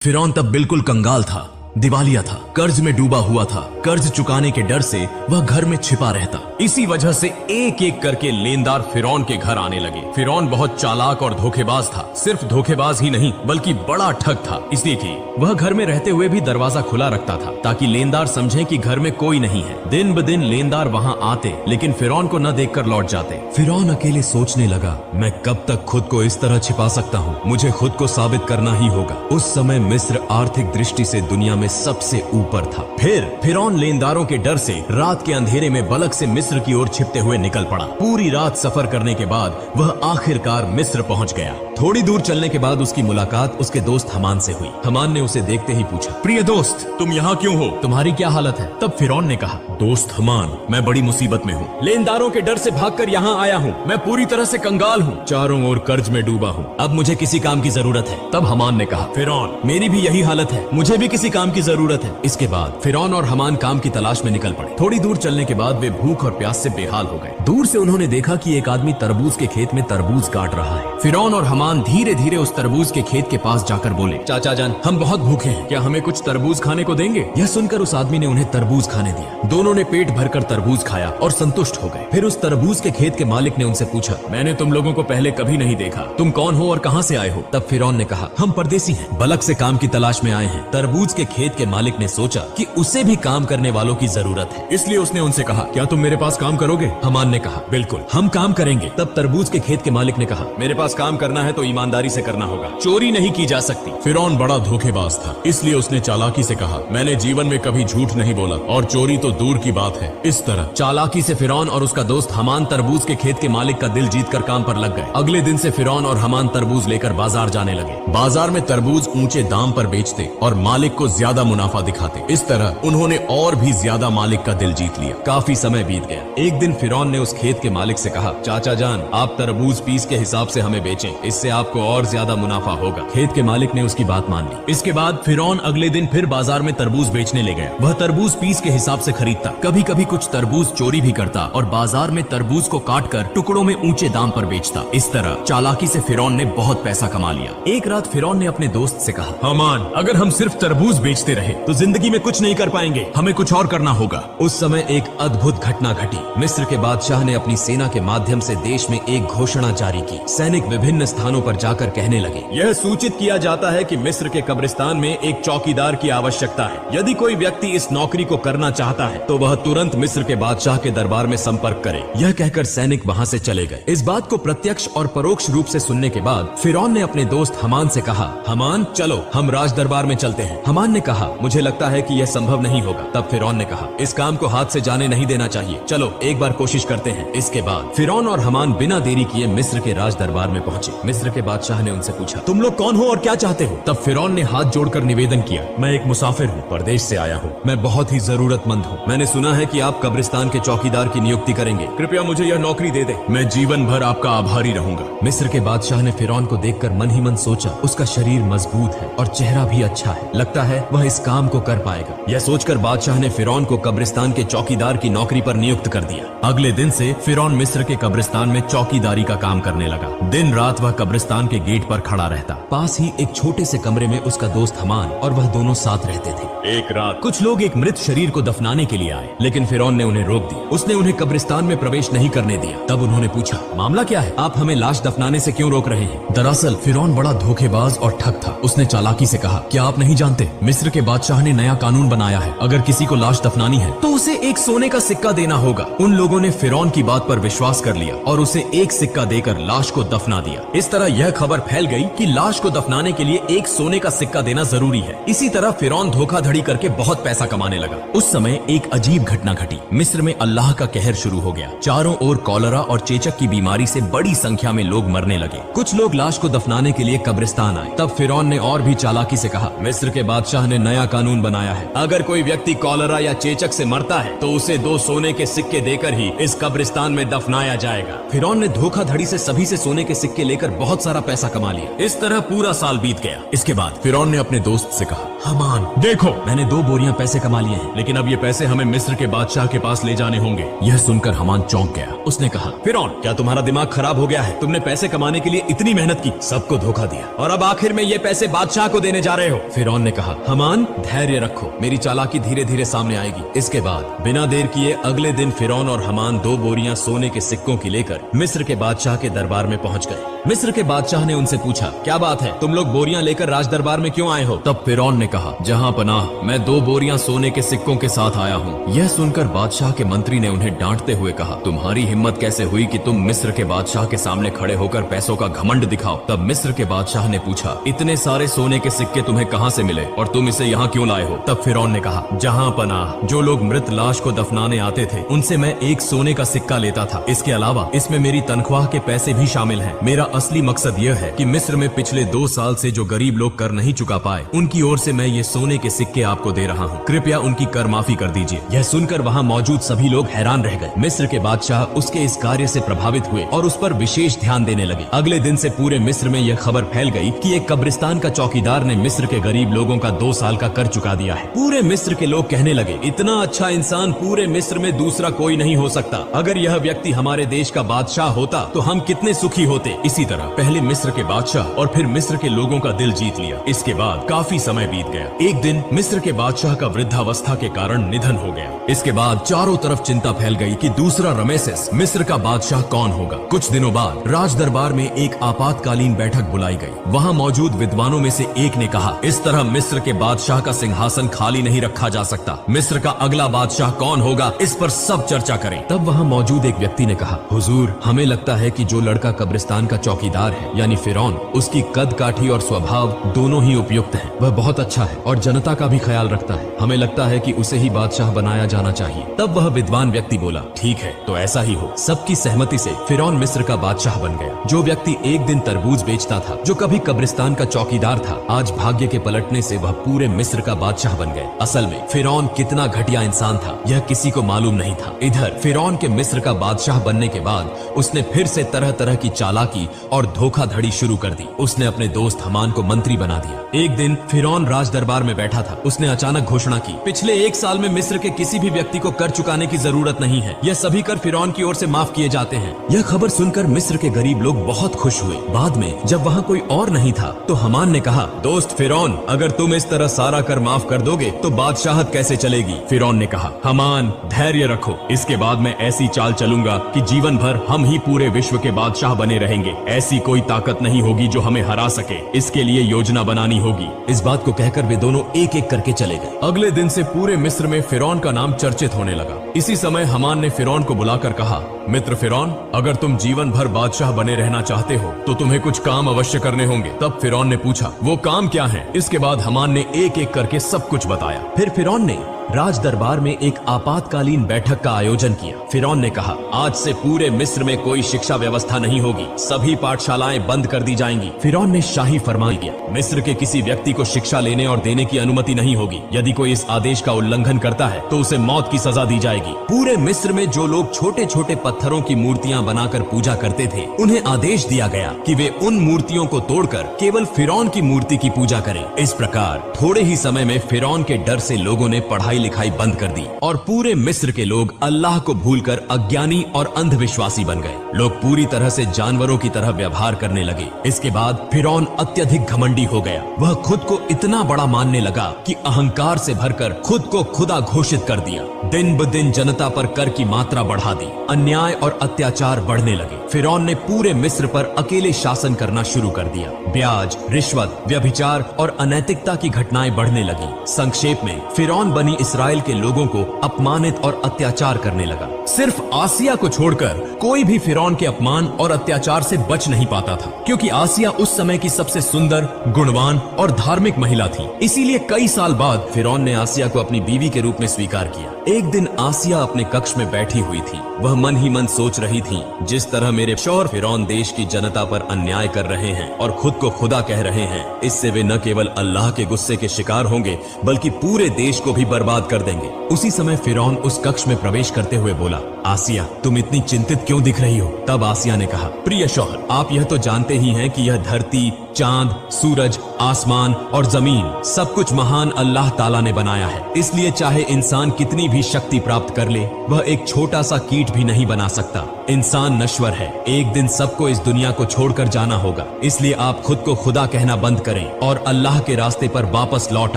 फिरौन तब बिल्कुल कंगाल था, दिवालिया था, कर्ज में डूबा हुआ था। कर्ज चुकाने के डर से वह घर में छिपा रहता। इसी वजह से एक एक करके लेनदार फिरौन के घर आने लगे। फिरौन बहुत चालाक और धोखेबाज था। सिर्फ धोखेबाज ही नहीं बल्कि बड़ा ठग था, इसलिए कि वह घर में रहते हुए भी दरवाजा खुला रखता था ताकि लेनदार समझें कि घर में कोई नहीं है। दिन ब दिन लेनदार वहाँ आते लेकिन फिरौन को न देखकर लौट जाते। फिरौन अकेले सोचने लगा, मैं कब तक खुद को इस तरह छिपा सकता हूँ? मुझे खुद को साबित करना ही होगा। उस समय मिस्र आर्थिक दृष्टि से दुनिया में सबसे ऊपर था। फिर फिरौन लेनदारों के डर से रात के अंधेरे में बलक से मिस्र की ओर छिपते हुए निकल पड़ा। पूरी रात सफर करने के बाद वह आखिरकार मिस्र पहुंच गया। थोड़ी दूर चलने के बाद उसकी मुलाकात उसके दोस्त हमान से हुई। हमान ने उसे देखते ही पूछा, प्रिय दोस्त, तुम यहाँ क्यों हो? तुम्हारी क्या हालत है? तब फिरौन ने कहा, दोस्त हमान, मैं बड़ी मुसीबत में हूँ। लेनदारों के डर से भागकर यहाँ आया हूँ। मैं पूरी तरह से कंगाल हूँ, चारों ओर कर्ज में डूबा हूँ। अब मुझे किसी काम की जरूरत है। तब हमान ने कहा, फिरौन, मेरी भी यही हालत है, मुझे भी किसी काम की जरूरत है। इसके बाद फिरौन और हमान काम की तलाश में निकल पड़े। थोड़ी दूर चलने के बाद वे भूख और प्यास से बेहाल हो गए। दूर से उन्होंने देखा कि एक आदमी तरबूज के खेत में तरबूज काट रहा है। फिरौन और हमान धीरे धीरे उस तरबूज के खेत के पास जाकर बोले, चाचा जान, हम बहुत भूखे हैं, क्या हमें कुछ तरबूज खाने को देंगे? यह सुनकर उस आदमी ने उन्हें तरबूज खाने दिया। दोनों ने पेट भरकर तरबूज खाया और संतुष्ट हो गए। फिर उस तरबूज के खेत के मालिक ने उनसे पूछा, मैंने तुम लोगों को पहले कभी नहीं देखा, तुम कौन हो और कहाँ से आए हो? तब फिरौन ने कहा, हम परदेसी हैं, बलक से काम की तलाश में आए हैं। तरबूज के खेत के मालिक ने सोचा कि उसे भी काम करने वालों की जरूरत है, इसलिए उसने उनसे कहा, क्या तुम मेरे पास काम करोगे? हमान ने कहा, बिल्कुल, हम काम करेंगे। तब तरबूज के खेत के मालिक ने कहा, मेरे पास काम करना है तो ईमानदारी से करना होगा, चोरी नहीं की जा सकती। फिरौन बड़ा धोखेबाज था, इसलिए उसने चालाकी से कहा, मैंने जीवन में कभी झूठ नहीं बोला और चोरी तो दूर की बात है। इस तरह चालाकी से फिरौन और उसका दोस्त हमान तरबूज के खेत के मालिक का दिल जीतकर काम पर लग गए। अगले दिन से फिरौन और हमान तरबूज लेकर बाजार जाने लगे। बाजार में तरबूज ऊंचे दाम पर बेचते और मालिक को ज्यादा मुनाफा दिखाते। इस तरह उन्होंने और भी ज्यादा मालिक का दिल जीत लिया। काफी समय बीत गया। एक दिन फिरौन ने उस खेत के मालिक से कहा, चाचा जान, आप तरबूज पीस के हिसाब से हमें बेचें, इससे आपको और ज्यादा मुनाफा होगा। खेत के मालिक ने उसकी बात मान ली। इसके बाद फिरौन अगले दिन फिर बाजार में तरबूज बेचने ले गया। वह तरबूज पीस के हिसाब से खरीदता, कभी कभी कुछ तरबूज चोरी भी करता और बाजार में तरबूज को काटकर टुकड़ों में ऊंचे दाम पर बेचता। इस तरह चालाकी से फिरौन ने बहुत पैसा कमा लिया। एक रात फिरौन ने अपने दोस्त से कहा, हमान, अगर हम सिर्फ तरबूज बेचते रहे तो जिंदगी में कुछ नहीं कर पाएंगे, हमें कुछ और करना होगा। उस समय एक अद्भुत घटना घटी। मिस्र के बादशाह ने अपनी सेना के माध्यम से देश में एक घोषणा जारी की। सैनिक विभिन्न स्थानों पर जाकर कहने लगे, यह सूचित किया जाता है कि मिस्र के कब्रिस्तान में एक चौकीदार की आवश्यकता है। यदि कोई व्यक्ति इस नौकरी को करना चाहता है तो वह तुरंत मिस्र के बादशाह के दरबार में संपर्क करे। यह कहकर सैनिक वहाँ से चले गए। इस बात को प्रत्यक्ष और परोक्ष रूप से सुनने के बाद फिरौन ने अपने दोस्त हमान से कहा, हमान, चलो हम राज दरबार में चलते हैं। हमान ने कहा, मुझे लगता है कि यह संभव नहीं होगा। तब फिरौन ने कहा, इस काम को हाथ से जाने नहीं देना चाहिए, चलो एक बार कोशिश करते हैं। इसके बाद फिरौन और हमान बिना देरी किए मिस्र के राज दरबार में पहुंचे। मिस्र के बादशाह ने उनसे पूछा, तुम लोग कौन हो और क्या चाहते हो? तब फिरौन ने हाथ जोड़कर निवेदन किया, मैं एक मुसाफिर हूँ, परदेश से आया हूँ, मैं बहुत ही जरूरतमंद हूँ। मैंने सुना है कि आप कब्रिस्तान के चौकीदार की नियुक्ति करेंगे, कृपया मुझे यह नौकरी दे दे, मैं जीवन भर आपका आभारी रहूंगा। मिस्र के बादशाह ने फिरौन को देखकर मन ही मन सोचा, उसका शरीर मजबूत है और चेहरा भी अच्छा है, लगता है वह इस काम को कर पाएगा। यह सोचकर बादशाह ने फिरौन को कब्रिस्तान के चौकीदार की नौकरी पर नियुक्त कर दिया। अगले दिन से फिरौन मिस्र के कब्रिस्तान में चौकीदारी का काम करने लगा। दिन रात वह कब्रिस्तान के गेट पर खड़ा रहता। पास ही एक छोटे से कमरे में उसका दोस्त हमान और वह दोनों साथ रहते थे। एक रात कुछ लोग एक मृत शरीर को दफनाने के लिए आए, लेकिन फिरौन ने उन्हें रोक दिया। उसने उन्हें कब्रिस्तान में प्रवेश नहीं करने दिया। तब उन्होंने पूछा, मामला क्या है? आप हमें लाश दफनाने से क्यों रोक रहे हैं? दरअसल फिरौन बड़ा धोखेबाज और ठग था। उसने चालाकी से कहा, क्या आप नहीं जानते, मिस्र के बादशाह ने नया कानून बनाया है, अगर किसी को लाश दफनानी है तो उसे एक सोने का सिक्का देना होगा। उन लोगों ने फिरौन की बात पर विश्वास कर लिया और उसे एक सिक्का देकर लाश को दफना दिया। इस तरह यह खबर फैल गई कि लाश को दफनाने के लिए एक सोने का सिक्का देना जरूरी है। इसी तरह फिरौन धोखाधड़ी करके बहुत पैसा कमाने लगा। उस समय एक अजीब घटना घटी। मिस्र में अल्लाह का कहर शुरू हो गया। चारों ओर कॉलरा और चेचक की बीमारी से बड़ी संख्या में लोग मरने लगे। कुछ लोग लाश को दफनाने के लिए कब्रिस्तान आए। तब फिरौन ने और भी चालाकी से कहा, मिस्र के बादशाह ने नया कानून बनाया है, अगर कोई व्यक्ति कॉलरा या चेचक से मरता है तो उसे 2 सोने के सिक्के देकर ही इस कब्रिस्तान में दफनाया जाएगा। फिरौन ने धोखाधड़ी से सभी से सोने के सिक्के लेकर बहुत बहुत सारा पैसा कमा लिया। इस तरह पूरा साल बीत गया। इसके बाद फिरौन ने अपने दोस्त से कहा, हामान देखो, मैंने 2 बोरियां पैसे कमा लिए हैं, लेकिन अब ये पैसे हमें मिस्र के बादशाह के पास ले जाने होंगे। यह सुनकर हामान चौंक गया। उसने कहा, फिरौन क्या तुम्हारा दिमाग खराब हो गया है? तुमने पैसे कमाने के लिए इतनी मेहनत की, सबको धोखा दिया और अब आखिर में ये पैसे बादशाह को देने जा रहे हो। फिरौन ने कहा, हामान धैर्य रखो, मेरी चालाकी धीरे धीरे सामने आएगी। इसके बाद बिना देर किए अगले दिन फिरौन और हामान 2 बोरियां सोने के सिक्कों की लेकर मिस्र के बादशाह के दरबार में पहुंच गए। मिस्र के बादशाह ने उनसे पूछा, क्या बात है, तुम लोग बोरियां लेकर राज दरबार में क्यों आए हो? तब फिरौन ने कहा, जहां पनाह, मैं 2 बोरियां सोने के सिक्कों के साथ आया हूं। यह सुनकर बादशाह के मंत्री ने उन्हें डांटते हुए कहा, तुम्हारी हिम्मत कैसे हुई कि तुम मिस्र के बादशाह के सामने खड़े होकर पैसों का घमंड दिखाओ? तब मिस्र के बादशाह ने पूछा, इतने सारे सोने के सिक्के तुम्हें कहां से मिले और तुम इसे यहाँ क्यों लाए हो? तब फिरौन ने कहा, जहां पनाह, जो लोग मृत लाश को दफनाने आते थे उनसे मैं 1 सोने का सिक्का लेता था। इसके अलावा इसमें मेरी तनख्वाह के पैसे भी शामिल हैं। मेरा असली मकसद यह है कि मिस्र में पिछले 2 साल से जो गरीब लोग कर नहीं चुका पाए, उनकी ओर से मैं ये सोने के सिक्के आपको दे रहा हूँ। कृपया उनकी कर माफी कर दीजिए। यह सुनकर वहाँ मौजूद सभी लोग हैरान रह गए। मिस्र के बादशाह उसके इस कार्य से प्रभावित हुए और उस पर विशेष ध्यान देने लगे। अगले दिन से पूरे मिस्र में यह खबर फैल गई कि एक कब्रिस्तान का चौकीदार ने मिस्र के गरीब लोगों का 2 साल का कर चुका दिया है। पूरे मिस्र के लोग कहने लगे, इतना अच्छा इंसान पूरे मिस्र में दूसरा कोई नहीं हो सकता। अगर यह व्यक्ति हमारे देश का बादशाह होता तो हम कितने सुखी होते। इसी तरह पहले मिस्र के बादशाह और फिर मिस्र के लोगों का दिल जीत लिया। इसके बाद काफी समय बीत गया। एक दिन मिस्र के बादशाह का वृद्धावस्था के कारण निधन हो गया। इसके बाद चारों तरफ चिंता फैल गई कि दूसरा रमेसेस मिस्र का बादशाह कौन होगा। कुछ दिनों बाद राज दरबार में एक आपातकालीन बैठक बुलाई गई। वहाँ मौजूद विद्वानों में से एक ने कहा, इस तरह मिस्र के बादशाह का सिंहासन खाली नहीं रखा जा सकता। मिस्र का अगला बादशाह कौन होगा, इस पर सब चर्चा करें। तब वहाँ मौजूद एक व्यक्ति ने कहा, हुजूर, हमें लगता है कि जो लड़का कब्रिस्तान का चौकीदार है यानी फिरौन, उसकी कद काठी और स्वभाव दोनों ही उपयुक्त हैं। वह बहुत अच्छा है और जनता का भी ख्याल रखता है। हमें लगता है कि उसे ही बादशाह बनाया जाना चाहिए। तब वह विद्वान व्यक्ति बोला, ठीक है, तो ऐसा ही हो। सबकी सहमति से फिरौन मिस्र का बादशाह बन गया। जो व्यक्ति एक दिन तरबूज बेचता था, जो कभी कब्रिस्तान का चौकीदार था, आज भाग्य के पलटने से वह पूरे मिस्र का बादशाह बन गए। असल में फिरौन कितना घटिया इंसान था यह किसी को मालूम नहीं था। इधर फिरौन के मिस्र का बादशाह बनने के बाद उसने फिर से तरह तरह की चालाकी और धोखाधड़ी शुरू कर दी। उसने अपने दोस्त हामान को मंत्री बना दिया। एक दिन फिरौन राज दरबार में बैठा था। उसने अचानक घोषणा की, पिछले 1 साल में मिस्र के किसी भी व्यक्ति को कर चुकाने की जरूरत नहीं है। यह सभी कर फिरौन की ओर से माफ किए जाते हैं। यह खबर सुनकर मिस्र के गरीब लोग बहुत खुश हुए। बाद में जब वहाँ कोई और नहीं था तो हामान ने कहा, दोस्त फिरौन, अगर तुम इस तरह सारा कर माफ कर दोगे तो बादशाहत कैसे चलेगी? फिरौन ने कहा, हामान धैर्य रखो, इसके बाद मैं ऐसी चाल चलूंगा कि जीवन भर हम ही पूरे विश्व के बादशाह बने रहेंगे। ऐसी कोई ताकत नहीं होगी जो हमें हरा सके। इसके लिए योजना बनानी होगी। इस बात को कहकर वे दोनों एक एक करके चले गए। अगले दिन से पूरे मिस्र में फिरौन का नाम चर्चित होने लगा। इसी समय हामान ने फिरौन को बुलाकर कहा, मित्र फिरौन, अगर तुम जीवन भर बादशाह बने रहना चाहते हो तो तुम्हें कुछ काम अवश्य करने होंगे। तब फिरौन ने पूछा, वो काम क्या है? इसके बाद हामान ने एक एक करके सब कुछ बताया। फिर फिरौन ने राज दरबार में एक आपातकालीन बैठक का आयोजन किया। फिरौन ने कहा, आज से पूरे मिस्र में कोई शिक्षा व्यवस्था नहीं होगी। सभी पाठशालाएं बंद कर दी जाएंगी। फिरौन ने शाही फरमान दिया, मिस्र के किसी व्यक्ति को शिक्षा लेने और देने की अनुमति नहीं होगी। यदि कोई इस आदेश का उल्लंघन करता है तो उसे मौत की सजा दी जाएगी। पूरे मिस्र में जो लोग छोटे छोटे पत्थरों की मूर्तियां बनाकर पूजा करते थे, उन्हें आदेश दिया गया कि वे उन मूर्तियों को तोड़कर केवल फिरौन की मूर्ति की पूजा करें। इस प्रकार थोड़े ही समय में फिरौन के डर से लोगों ने पढ़ाई लिखाई बंद कर दी और पूरे मिस्र के लोग अल्लाह को भूलकर अज्ञानी और अंधविश्वासी बन गए। लोग पूरी तरह से जानवरों की तरह व्यवहार करने लगे। इसके बाद फिरौन अत्यधिक घमंडी हो गया। वह खुद को इतना बड़ा मानने लगा कि अहंकार से भरकर खुद को खुदा घोषित कर दिया। दिन ब दिन जनता पर कर की मात्रा बढ़ा दी। अन्याय और अत्याचार बढ़ने लगे। फिरौन ने पूरे मिस्र पर अकेले शासन करना शुरू कर दिया। ब्याज, रिश्वत, व्यभिचार और अनैतिकता की घटनाएं बढ़ने लगी। संक्षेप में फिरौन बनी इसराइल के लोगों को अपमानित और अत्याचार करने लगा। सिर्फ आसिया को छोड़कर कोई भी फिरौन के अपमान और अत्याचार से बच नहीं पाता था, क्योंकि आसिया उस समय की सबसे सुंदर, गुणवान और धार्मिक महिला थी। इसीलिए कई साल बाद फिरौन ने आसिया को अपनी बीवी के रूप में स्वीकार किया। एक दिन आसिया अपने कक्ष में बैठी हुई थी। वह मन ही मन सोच रही थी, जिस तरह मेरे शौहर फिरौन देश की जनता पर अन्याय कर रहे हैं और खुद को खुदा कह रहे हैं, इससे वे न केवल अल्लाह के गुस्से के शिकार होंगे बल्कि पूरे देश को भी बर्बाद कर देंगे। उसी समय फिरौन उस कक्ष में प्रवेश करते हुए बोला, आसिया, तुम इतनी चिंतित क्यों दिख रही हो? तब आसिया ने कहा, प्रिय शौहर, आप यह तो जानते ही हैं कि यह धरती, चांद, सूरज, आसमान और जमीन सब कुछ महान अल्लाह ताला ने बनाया है। इसलिए चाहे इंसान कितनी भी शक्ति प्राप्त कर ले, वह एक छोटा सा कीट भी नहीं बना सकता। इंसान नश्वर है, एक दिन सबको इस दुनिया को छोड़कर जाना होगा। इसलिए आप खुद को खुदा कहना बंद करें और अल्लाह के रास्ते पर वापस लौट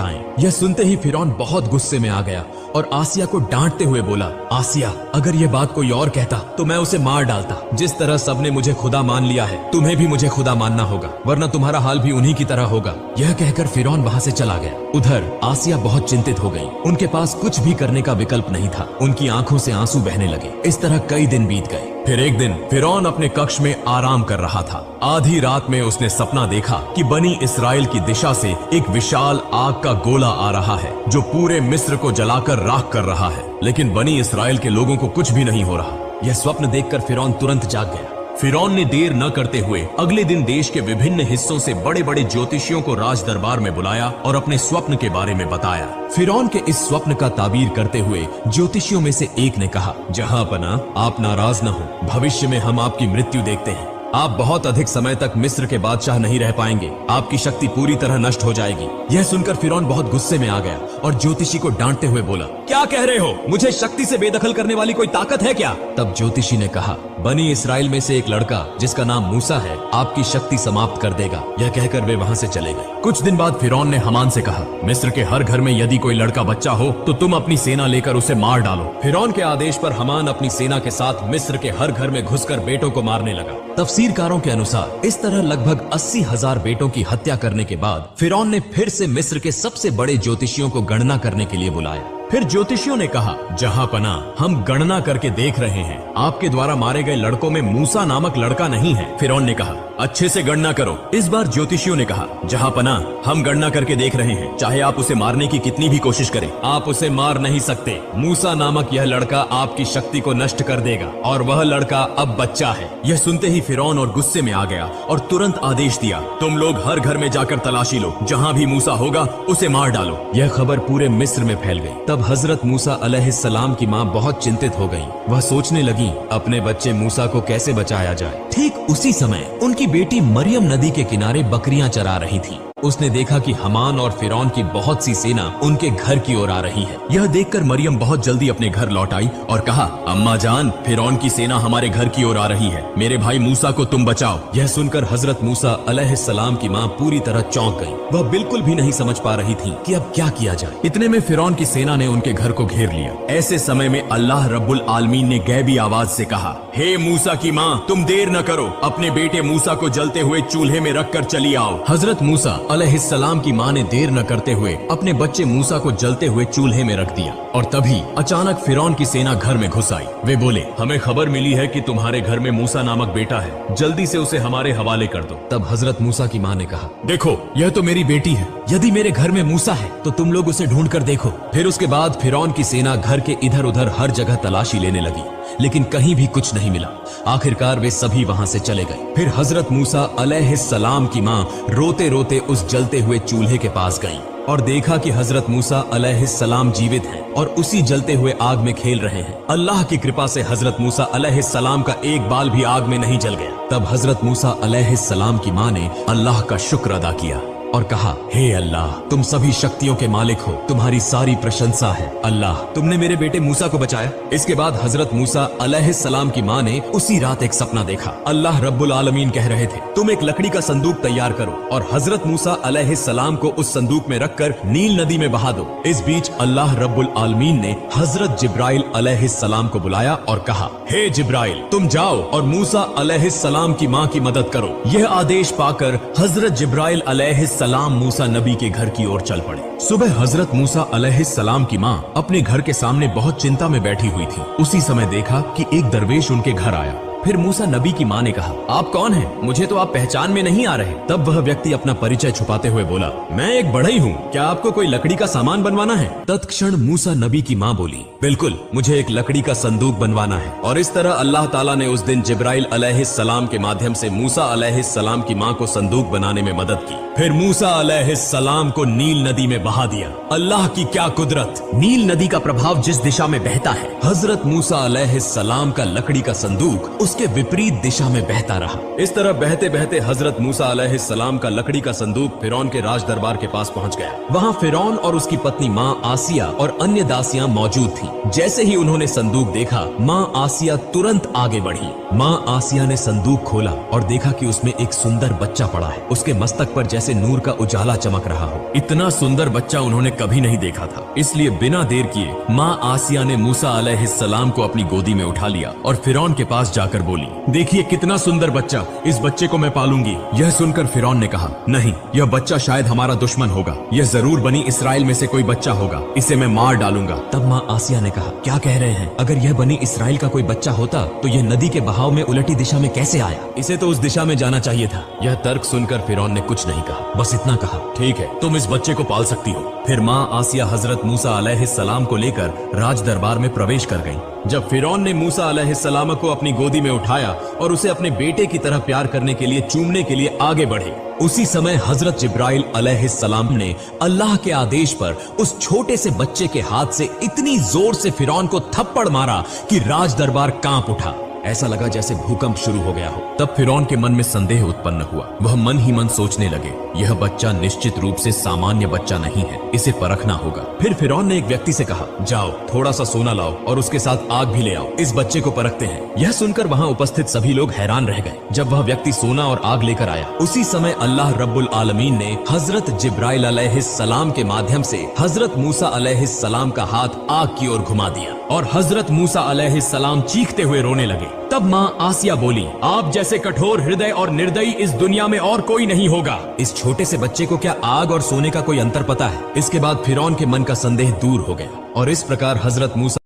आएं। यह सुनते ही फिरौन बहुत गुस्से में आ गया और आसिया को डांटते हुए बोला, आसिया, अगर यह बात कोई और कहता तो मैं उसे मार डालता। जिस तरह सबने मुझे खुदा मान लिया है, तुम्हें भी मुझे खुदा मानना होगा, वरना तुम्हारा हाल भी उन्हीं की तरह होगा। यह कहकर फिरौन वहां से चला गया। उधर आसिया बहुत चिंतित हो गई। उनके पास कुछ भी करने का विकल्प नहीं था। उनकी आंखों से आंसू बहने लगे। इस तरह कई दिन बीत गए। फिर एक दिन फिरौन अपने कक्ष में आराम कर रहा था। आधी रात में उसने सपना देखा कि बनी इस्राएल की दिशा से एक विशाल आग का गोला आ रहा है जो पूरे मिस्र को जलाकर राख कर रहा है, लेकिन बनी इस्राएल के लोगों को कुछ भी नहीं हो रहा। यह स्वप्न देखकर फिरौन तुरंत जाग गया। फिरौन ने देर न करते हुए अगले दिन देश के विभिन्न हिस्सों से बड़े बड़े ज्योतिषियों को राज दरबार में बुलाया और अपने स्वप्न के बारे में बताया। फिरौन के इस स्वप्न का ताबीर करते हुए ज्योतिषियों में से एक ने कहा, जहांपना, आप नाराज न हो, भविष्य में हम आपकी मृत्यु देखते हैं। आप बहुत अधिक समय तक मिस्र के बादशाह नहीं रह पाएंगे। आपकी शक्ति पूरी तरह नष्ट हो जाएगी। यह सुनकर फिरौन बहुत गुस्से में आ गया और ज्योतिषी को डांटते हुए बोला, क्या कह रहे हो? मुझे शक्ति से बेदखल करने वाली कोई ताकत है क्या? तब ज्योतिषी ने कहा, बनी इस्राएल में से एक लड़का जिसका नाम मूसा है आपकी शक्ति समाप्त कर देगा। यह कहकर वे वहां से चले गए। कुछ दिन बाद फिरौन ने हमान से कहा, मिस्र के हर घर में यदि कोई लड़का बच्चा हो तो तुम अपनी सेना लेकर उसे मार डालो। फिरौन के आदेश पर हमान अपनी सेना के साथ मिस्र के हर घर में घुसकर बेटों को मारने लगा। तफसीरकारों के अनुसार इस तरह लगभग 80,000 बेटों की हत्या करने के बाद फिरौन ने फिर से मिस्र के सबसे बड़े ज्योतिषियों को गणना करने के लिए बुलाया। फिर ज्योतिषियों ने कहा, जहांपना, हम गणना करके देख रहे हैं, आपके द्वारा मारे गए लड़कों में मूसा नामक लड़का नहीं है। फिरौन ने कहा, अच्छे से गणना करो। इस बार ज्योतिषियों ने कहा, जहांपना, हम गणना करके देख रहे हैं, चाहे आप उसे मारने की कितनी भी कोशिश करें, आप उसे मार नहीं सकते। मूसा नामक यह लड़का आपकी शक्ति को नष्ट कर देगा और वह लड़का अब बच्चा है। यह सुनते ही फिरौन और गुस्से में आ गया और तुरंत आदेश दिया, तुम लोग हर घर में जाकर तलाशी लो, जहां भी मूसा होगा उसे मार डालो। यह खबर पूरे मिस्र में फैल गई। तब हजरत मूसा अलैहिस्सलाम की माँ बहुत चिंतित हो गई। वह सोचने लगी, अपने बच्चे मूसा को कैसे बचाया जाए। ठीक उसी समय उनकी बेटी मरियम नदी के किनारे बकरियां चरा रही थी। उसने देखा कि हमान और फिरौन की बहुत सी सेना उनके घर की ओर आ रही है। यह देखकर मरियम बहुत जल्दी अपने घर लौट आई और कहा, अम्मा जान, फिरौन की सेना हमारे घर की ओर आ रही है, मेरे भाई मूसा को तुम बचाओ। यह सुनकर हजरत मूसा अलैहिस्सलाम की माँ पूरी तरह चौंक गई। वह बिल्कुल भी नहीं समझ पा रही थी कि अब क्या किया जाए। इतने में फिरौन की सेना ने उनके घर को घेर लिया। ऐसे समय में अल्लाह रब्बुल आलमीन ने गैबी आवाज से कहा, हे मूसा की माँ, तुम देर न करो, अपने बेटे मूसा को जलते हुए चूल्हे में रखकर चली आओ। हजरत मूसा अलैहिस्सलाम की माँ ने देर न करते हुए अपने बच्चे मूसा को जलते हुए चूल्हे में रख दिया और तभी अचानक फिरौन की सेना घर में घुस आई। वे बोले, हमें खबर मिली है कि तुम्हारे घर में मूसा नामक बेटा है, जल्दी से उसे हमारे हवाले कर दो। तब हजरत मूसा की माँ ने कहा, देखो, यह तो मेरी बेटी है, यदि मेरे घर में मूसा है तो तुम लोग उसे ढूंढ कर देखो। फिर उसके बाद फिरौन की सेना घर के इधर उधर हर जगह तलाशी लेने लगी, लेकिन कहीं भी कुछ नहीं मिला। आखिरकार वे सभी वहां से चले गए। फिर हजरत मूसा अलैहिस्सलाम की माँ रोते रोते उस जलते हुए चूल्हे के पास गईं और देखा कि हजरत मूसा अलैहिस्सलाम जीवित हैं और उसी जलते हुए आग में खेल रहे हैं। अल्लाह की कृपा से हजरत मूसा अलैहिस्सलाम का एक बाल भी आग में नहीं जल गया। तब हजरत मूसा अलैहिस्सलाम की माँ ने अल्लाह का शुक्र अदा किया और कहा, हे अल्लाह, तुम सभी शक्तियों के मालिक हो, तुम्हारी सारी प्रशंसा है। अल्लाह, तुमने मेरे बेटे मूसा को बचाया। इसके बाद हजरत मूसा अलैहिस्सलाम की माँ ने उसी रात एक सपना देखा। अल्लाह रब्बुल आलमीन कह रहे थे, तुम एक लकड़ी का संदूक तैयार करो और हजरत मूसा अलैहिस्सलाम को उस संदूक में रखकर नील नदी में बहा दो। इस बीच अल्लाह रब्बुल आलमीन ने हजरत जिब्राइल अलैहिस्सलाम को बुलाया और कहा, हे जिब्राइल, तुम जाओ और मूसा अलैहिस्सलाम की माँ की मदद करो। यह आदेश पाकर हजरत जिब्राइल अलैहिस्सलाम मूसा नबी के घर की ओर चल पड़े। सुबह हजरत मूसा अलैहिस्सलाम की माँ अपने घर के सामने बहुत चिंता में बैठी हुई थी। उसी समय देखा कि एक दरवेश उनके घर आया। फिर मूसा नबी की माँ ने कहा, आप कौन हैं? मुझे तो आप पहचान में नहीं आ रहे। तब वह व्यक्ति अपना परिचय छुपाते हुए बोला, मैं एक बढ़ई हूँ, क्या आपको कोई लकड़ी का सामान बनवाना है? तत्क्षण मूसा नबी की माँ बोली, बिल्कुल, मुझे एक लकड़ी का संदूक बनवाना है। और इस तरह अल्लाह ताला ने उस दिन जिब्राइल अलैहिस्सलाम के माध्यम से मूसा अलैहिस्सलाम की माँ को संदूक बनाने में मदद की। फिर मूसा अलैहिस्सलाम को नील नदी में बहा दिया। अल्लाह की क्या कुदरत! नील नदी का प्रभाव जिस दिशा में बहता है, हजरत मूसा अलैहिस्सलाम का लकड़ी का संदूक उसके विपरीत दिशा में बहता रहा। इस तरह बहते बहते हजरत मूसा अलैहिस्सलाम का लकड़ी का संदूक फिरौन के राज दरबार के पास पहुंच गया। वहां फिरौन और उसकी पत्नी माँ आसिया और अन्य दासियां मौजूद थीं। जैसे ही उन्होंने संदूक देखा, माँ आसिया तुरंत आगे बढ़ी। माँ आसिया ने संदूक खोला और देखा कि उसमें एक सुंदर बच्चा पड़ा है। उसके मस्तक पर जैसे नूर का उजाला चमक रहा हो। इतना सुंदर बच्चा उन्होंने कभी नहीं देखा था। इसलिए बिना देर किए माँ आसिया ने मूसा अलैहिस्सलाम को अपनी गोदी में उठा लिया और फिरौन के पास जाकर बोली, देखिए कितना सुंदर बच्चा, इस बच्चे को मैं पालूंगी। यह सुनकर फिरौन ने कहा, नहीं, यह बच्चा शायद हमारा दुश्मन होगा, यह जरूर बनी इसराइल में से कोई बच्चा होगा, इसे मैं मार डालूंगा। तब माँ आसिया ने कहा, क्या कह रहे हैं? अगर यह बनी इसराइल का कोई बच्चा होता तो यह नदी के बहाव में उलटी दिशा में कैसे आया? इसे तो उस दिशा में जाना चाहिए था। यह तर्क सुनकर फिरौन ने कुछ नहीं कहा, बस इतना कहा, ठीक है, तुम इस बच्चे को पाल सकती हो। फिर माँ आसिया हजरत मूसा अलैहिस्सलाम को लेकर राज दरबार में प्रवेश कर गईं। जब फिरौन ने मूसा अलैहिस्सलाम को अपनी गोदी में उठाया और उसे अपने बेटे की तरह प्यार करने के लिए, चूमने के लिए आगे बढ़े, उसी समय हजरत जिब्राइल अलैहिस्सलाम ने अल्लाह के आदेश पर उस छोटे से बच्चे के हाथ से इतनी जोर से फिरौन को थप्पड़ मारा कि राज दरबार कांप उठा। ऐसा लगा जैसे भूकंप शुरू हो गया हो। तब फिरौन के मन में संदेह उत्पन्न हुआ। वह मन ही मन सोचने लगे, यह बच्चा निश्चित रूप से सामान्य बच्चा नहीं है, इसे परखना होगा। फिर फिरौन ने एक व्यक्ति से कहा, जाओ थोड़ा सा सोना लाओ और उसके साथ आग भी ले आओ, इस बच्चे को परखते हैं। यह सुनकर वहां उपस्थित सभी लोग हैरान रह गए। जब वह व्यक्ति सोना और आग लेकर आया, उसी समय अल्लाह रब्बुल आलमीन ने हजरत जिब्राइल अलैहिस्सलाम के माध्यम से हजरत मूसा अलैहिस्सलाम का हाथ आग की ओर घुमा दिया और हजरत मूसा अलैहिस्सलाम चीखते हुए रोने लगे। तब माँ आसिया बोली, आप जैसे कठोर हृदय और निर्दयी इस दुनिया में और कोई नहीं होगा। इस छोटे से बच्चे को क्या आग और सोने का कोई अंतर पता है? इसके बाद फिरौन के मन का संदेह दूर हो गया और इस प्रकार हजरत मूसा